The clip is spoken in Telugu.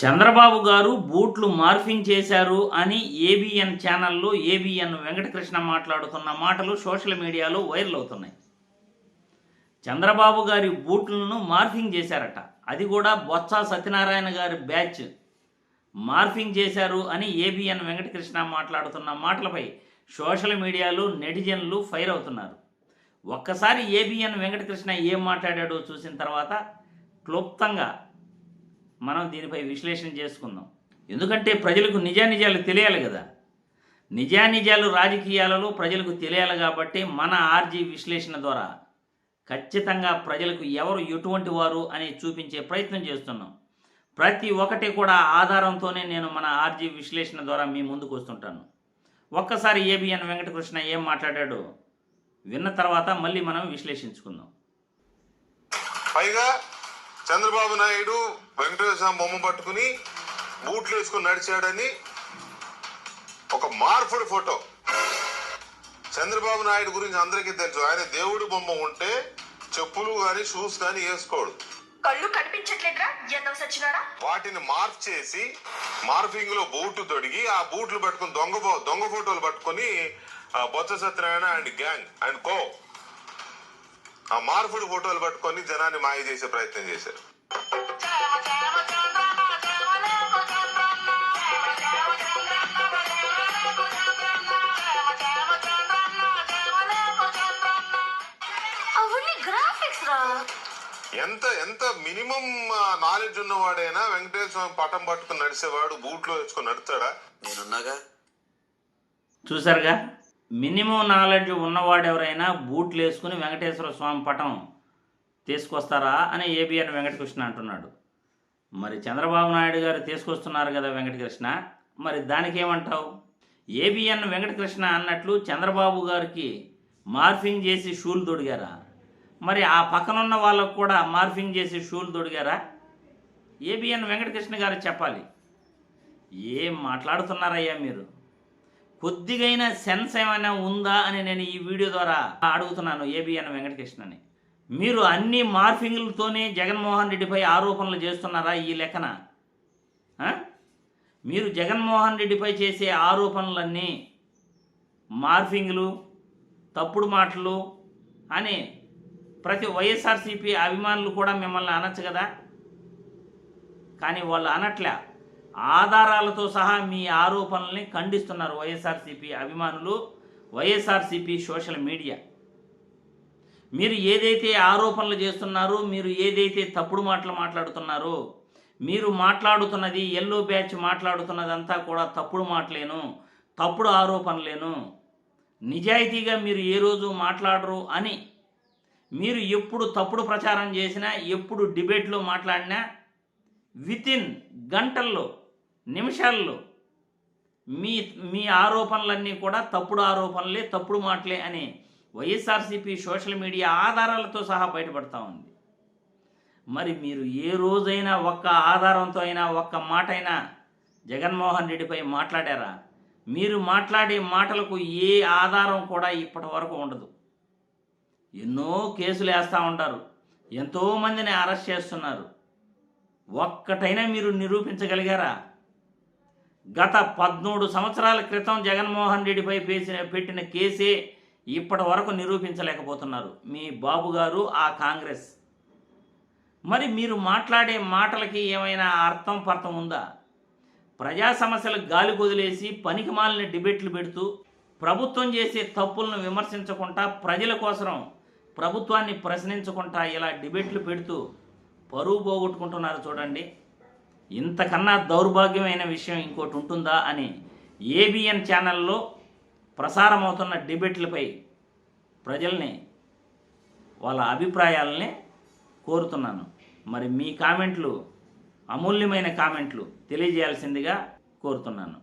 చంద్రబాబు గారు బూట్లు మార్ఫింగ్ చేశారు అని ఏబిఎన్ ఛానల్లో ఏబిఎన్ వెంకటకృష్ణ మాట్లాడుతున్న మాటలు సోషల్ మీడియాలో వైరల్ అవుతున్నాయి. చంద్రబాబు గారి బూట్లను మార్ఫింగ్ చేశారట. అది కూడా బొత్స సత్యనారాయణ గారి బ్యాచ్ మార్ఫింగ్ చేశారు అని ఏబిఎన్ వెంకటకృష్ణ మాట్లాడుతున్న మాటలపై సోషల్ మీడియాలో నెటిజన్లు ఫైర్ అవుతున్నారు. ఒక్కసారి ఏబిఎన్ వెంకటకృష్ణ ఏం మాట్లాడాడో చూసిన తర్వాత క్లుప్తంగా మనం దీనిపై విశ్లేషణ చేసుకుందాం. ఎందుకంటే ప్రజలకు నిజానిజాలు తెలియాలి కదా. నిజానిజాలు రాజకీయాలలో ప్రజలకు తెలియాలి కాబట్టి మన ఆర్జీ విశ్లేషణ ద్వారా ఖచ్చితంగా ప్రజలకు ఎవరు ఎటువంటి వారు అని చూపించే ప్రయత్నం చేస్తున్నాం. ప్రతి ఒక్కటి కూడా ఆధారంతోనే నేను మన ఆర్జీ విశ్లేషణ ద్వారా మీ ముందుకు వస్తుంటాను. ఒక్కసారి ఏబిఎన్ వెంకటకృష్ణ ఏం మాట్లాడాడో విన్న తర్వాత మళ్ళీ మనం విశ్లేషించుకుందాం. పైగా చంద్రబాబు నాయుడు వెంకటేశ్వర బొమ్మ పట్టుకుని బూట్లు వేసుకుని నడిచాడని ఒక మార్పుడు ఫోటో. చంద్రబాబు నాయుడు గురించి అందరికీ తెలుసు. ఆయన దేవుడి బొమ్మ ఉంటే చెప్పులు గాని షూస్ గాని వేసుకోడు. కళ్ళు కనిపించట్లేదురా ఎందవ సచ్చినాడా. వాటిని మార్ప్ చేసి మార్ఫింగ్ లో బూట్లు తొడిగి ఆ బూట్లు పట్టుకుని దొంగ ఫోటోలు పట్టుకుని Botsa Satyanarayana and gang and co ఆ మార్పుడు ఫోటోలు పట్టుకొని జనాన్ని మాయ చేసే ప్రయత్నం చేశారు. ఎంత ఎంత మినిమం నాలెడ్జ్ ఉన్నవాడైనా వెంకటేశ్వర పటం పట్టుకుని నడిచేవాడు బూట్లో వేసుకొని నడుతాడా? నేనున్నాగా. చూసారుగా, మినిమం నాలెడ్జ్ ఉన్నవాడు ఎవరైనా బూట్లు వేసుకుని వెంకటేశ్వర స్వామి పటం తీసుకొస్తారా అని ఏబిఎన్ వెంకటకృష్ణ అంటున్నాడు. మరి చంద్రబాబు నాయుడు గారు తీసుకొస్తున్నారు కదా వెంకటకృష్ణ, మరి దానికి ఏమంటావు? ఏబిఎన్ వెంకటకృష్ణ అన్నట్లు చంద్రబాబు గారికి మార్ఫింగ్ చేసి షూలు తొడిగారా? మరి ఆ పక్కనున్న వాళ్ళకు కూడా మార్ఫింగ్ చేసి షూలు తొడిగారా? ఏబిఎన్ వెంకటకృష్ణ గారు చెప్పాలి. ఏం మాట్లాడుతున్నారయ్యా మీరు? కొద్దిగైనా సెన్స్ ఏమైనా ఉందా అని నేను ఈ వీడియో ద్వారా అడుగుతున్నాను ఏబిఎన్ వెంకటకృష్ణని. మీరు అన్ని మార్ఫింగ్లతోనే జగన్మోహన్ రెడ్డిపై ఆరోపణలు చేస్తున్నారా ఈ లెక్కన? మీరు జగన్మోహన్ రెడ్డిపై చేసే ఆరోపణలన్నీ మార్ఫింగ్లు, తప్పుడు మాటలు అని ప్రతి వైఎస్ఆర్సీపీ అభిమానులు కూడా మిమ్మల్ని అనొచ్చు కదా. కానీ వాళ్ళు అనట్లే. ఆధారాలతో సహా మీ ఆరోపణల్ని ఖండిస్తున్నారు వైఎస్ఆర్సీపీ అభిమానులు, వైఎస్ఆర్సీపీ సోషల్ మీడియా. మీరు ఏదైతే ఆరోపణలు చేస్తున్నారో, మీరు ఏదైతే తప్పుడు మాటలు మాట్లాడుతున్నారో, మీరు మాట్లాడుతున్నది ఎల్లో బ్యాచ్ మాట్లాడుతున్నదంతా కూడా తప్పుడు మాటలేను, తప్పుడు ఆరోపణలేను. నిజాయితీగా మీరు ఏ రోజు మాట్లాడరు అని మీరు ఎప్పుడు తప్పుడు ప్రచారం చేసినా, ఎప్పుడు డిబేట్లో మాట్లాడినా వితిన్ గంటల్లో, నిమిషాల్లో మీ ఆరోపణలన్నీ కూడా తప్పుడు ఆరోపణలే, తప్పుడు మాటలే అని వైఎస్ఆర్సీపీ సోషల్ మీడియా ఆధారాలతో సహా బయటపడతా ఉంది. మరి మీరు ఏ రోజైనా ఒక్క ఆధారంతో అయినా ఒక్క మాట అయినా జగన్మోహన్ రెడ్డిపై మాట్లాడారా? మీరు మాట్లాడే మాటలకు ఏ ఆధారం కూడా ఇప్పటి వరకు ఉండదు. ఎన్నో కేసులు వేస్తూ ఉంటారు, ఎంతోమందిని అరెస్ట్ చేస్తున్నారు. ఒక్కటైనా మీరు నిరూపించగలిగారా? గత 13 సంవత్సరాల క్రితం జగన్మోహన్ రెడ్డిపై పెట్టిన కేసే ఇప్పటి వరకు నిరూపించలేకపోతున్నారు మీ బాబు గారు, ఆ కాంగ్రెస్. మరి మీరు మాట్లాడే మాటలకి ఏమైనా అర్థం పర్థం ఉందా? ప్రజా సమస్యలకు గాలి వదిలేసి పనికిమాలిన డిబేట్లు పెడుతూ ప్రభుత్వం చేసే తప్పులను విమర్శించకుండా, ప్రజల కోసం ప్రభుత్వాన్ని ప్రశ్నించకుండా ఇలా డిబేట్లు పెడుతూ పరువు పోగొట్టుకుంటున్నారు. చూడండి, ఇంతకన్నా దౌర్భాగ్యమైన విషయం ఇంకోటి ఉంటుందా అని ఏబిఎన్ ఛానల్లో ప్రసారమవుతున్న డిబేట్లపై ప్రజల్ని, వాళ్ళ అభిప్రాయాలని కోరుతున్నాను. మరి మీ కామెంట్లు, అమూల్యమైన కామెంట్లు తెలియజేయాల్సిందిగా కోరుతున్నాను.